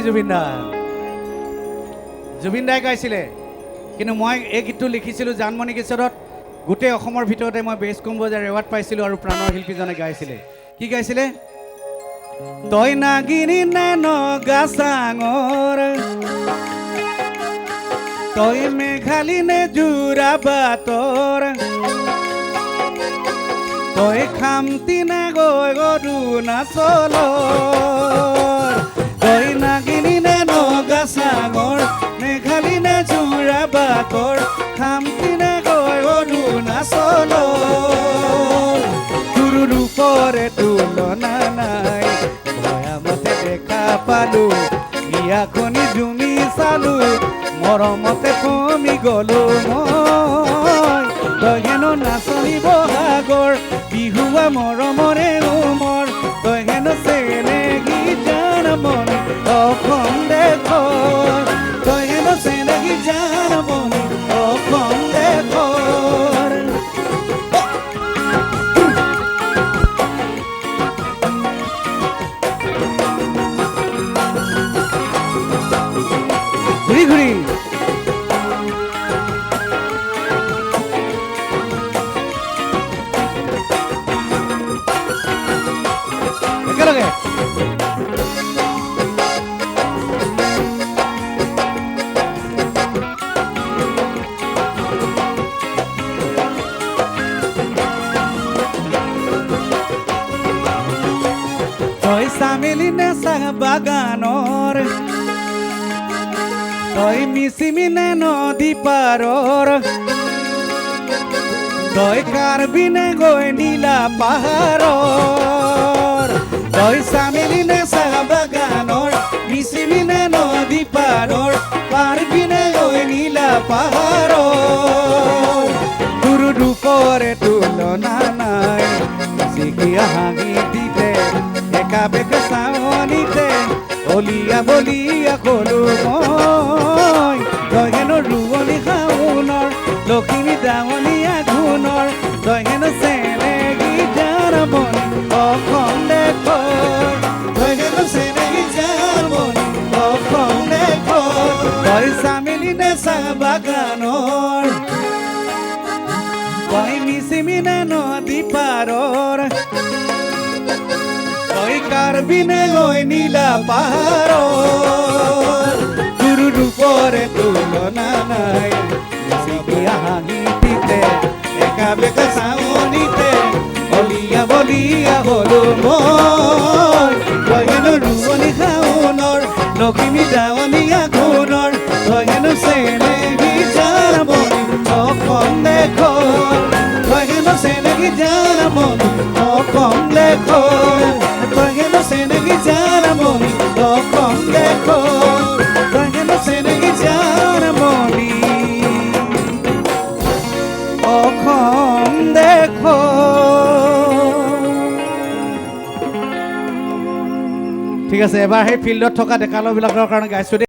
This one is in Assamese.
জুবিন দা জুবিন দাই গাইছিলে, কিন্তু মই এই গীতটো লিখিছিলোঁ জানমণি কিশোৰত। গোটেই অসমৰ ভিতৰতে মই বেষ্ট কম্প'জাৰ এৱাৰ্ড পাইছিলোঁ আৰু প্ৰাণৰ শিল্পীজনে গাইছিলে। কি গাইছিলে? তই নাগিনী নে নগা চাঙৰ, তই মেঘালী নে জোৰা বাটৰ, তই খামতি নে গৈ অৰুণাচলৰ, তই নাগিনী নে নগা চাঙৰ, মেঘালী নে জোৰা বাটৰ, খামতি নে গৈ অৰুণাচলৰ। তোৰ ৰূপৰে তুলনা নাই, ভয়ামতে দেখা পালো, বিয়াখনি জুমি চালো, মৰমতে কমি গলো মই। তই হেনো নাচনি বহাগৰ, বিহুৱা মৰমৰে উমৰ, তই হেনো চেনেহী জানমণি অসম দেশৰ, তই হেনো চেনেহী জানমণি অসম দেশৰ। ঘূৰি ঘূৰি একেলগে তই চামেলি নে চাহ বাগানৰ, তই মিচিমি নে নদী পাৰৰ, তই কাৰ্বি নে গৈ নীলা পাহাৰৰ, তই চামেলি নে চাহ বাগানৰ, মিচিমি নে নদী পাৰৰ, কাৰ্বি নে গৈ নীলা পাহাৰৰ। তোৰ ৰূপৰে তুলনা নাই, চিকিয়া হাঁহি দিতে একা বেকা চাৱনিতে অলিয়া বলিয়া কলো মই। তই হেনো ৰুৱনি শাওনৰ, লখিমী দাৱনীয়া গুণৰ, তই হেনো চেনেহী জানমণি অসম দেশৰ, তই হেনো চেনেহী জানমণি অসম দেশৰ। তই চামেলি নে চাহ বাগানৰ, তই মিচিমি নে নদী পাৰৰ, তই কাৰ্বি নে গৈ নীলা পাহাৰৰ। তোৰ ৰূপৰে তুলনা নাই, চিকিয়া হাঁহিতে একা বেকা চাৱনিতে অলিয়া বলিয়া হলো মই। তই হেনো ৰুৱনি শাওনৰ, লখিমী দাৱনীয়া গুণৰ, তই হেনো চেনেহী জানমণি অসম দেশৰ, তই হেনো চেনেহী জানমণি অসম দেশৰ, তই হেনো চেনেহী জানমণি অসম দেশৰ, তই হেনো চেনেহী জানমণি অসম দেশৰ। ঠিক আছে, এবাৰ সেই ফিল্ডত থকা ডেকা ল'ৰাবিলাকৰ কাৰণে গাইছোঁ দেই।